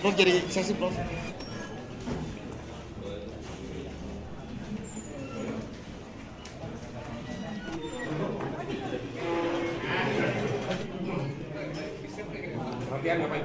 Prof jadi saksi, Prof. Latihan ngapain?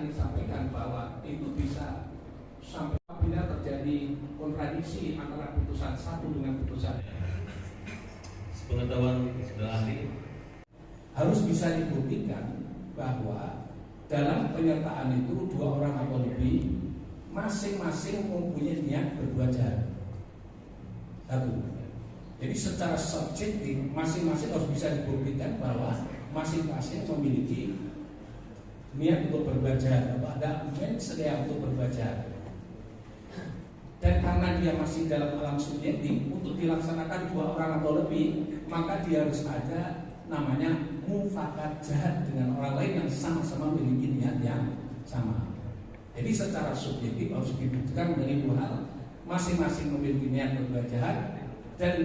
Disampaikan bahwa itu bisa sampai apabila terjadi kontradiksi antara putusan satu dengan putusan. Pengetahuan saudara ahli Harus bisa dibuktikan bahwa dalam penyertaan itu dua orang atau lebih masing-masing mempunyai niat berbuat jahat. Satu. Jadi secara subjektif masing-masing harus bisa dibuktikan bahwa masing-masing memiliki niat untuk berbuat jahat atau ada sedia untuk berbuat jahat. Dan karena dia masih dalam alam subjektif untuk dilaksanakan dua orang atau lebih, maka dia harus ada namanya mufakat jahat dengan orang lain yang sama-sama memiliki niat yang sama. Jadi secara subjektif harus dibuktikan menjadi dua hal, masing-masing memiliki niat berbuat jahat dan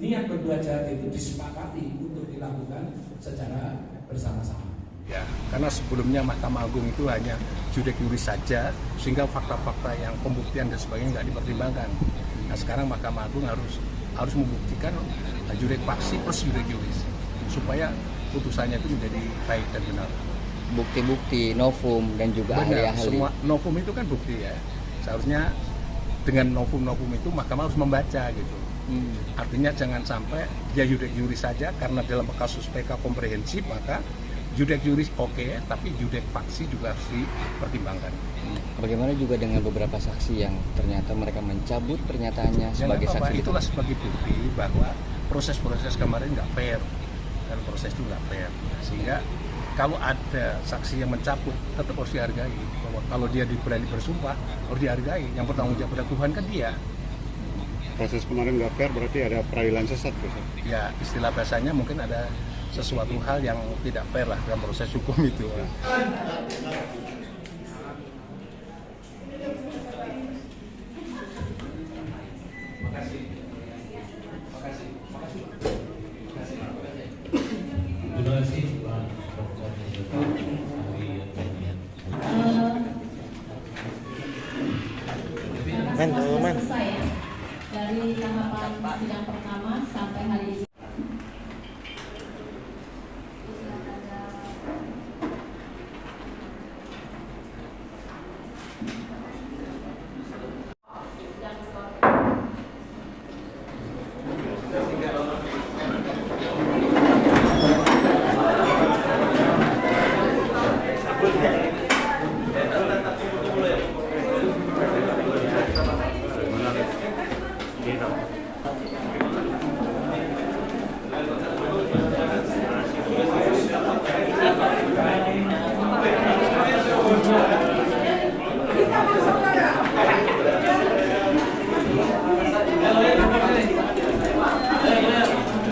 niat berbuat jahat itu disepakati untuk dilakukan secara bersama-sama. Ya, karena sebelumnya Mahkamah Agung itu hanya judek juris saja, sehingga fakta-fakta yang pembuktian dan sebagainya nggak dipertimbangkan. Nah, sekarang Mahkamah Agung harus membuktikan judek faksi plus judek juris, supaya putusannya itu menjadi baik dan benar. Bukti-bukti, novum dan juga ahli-ahli. Semua novum itu kan bukti ya. Seharusnya dengan novum-novum itu Mahkamah harus membaca gitu. Artinya jangan sampai dia judek juris saja, karena dalam kasus PK komprehensif maka judek juris oke, tapi judek faksi juga harus dipertimbangkan. Bagaimana juga dengan beberapa saksi yang ternyata mereka mencabut pernyataannya sebagai saksi? Itulah sebagai bukti bahwa proses-proses kemarin nggak fair dan proses itu nggak fair. Sehingga kalau ada saksi yang mencabut tetap harus dihargai. Bahwa kalau dia berani bersumpah harus dihargai. Yang bertanggung jawab pada Tuhan kan dia. Proses kemarin nggak fair berarti ada peradilan sesat, Bos? Ya, istilah bahasanya mungkin ada sesuatu hal yang tidak fair lah dalam proses hukum itu. terima kasih Pak Dr. Selesai ya dari tahapan sidang pertama sampai hari ini.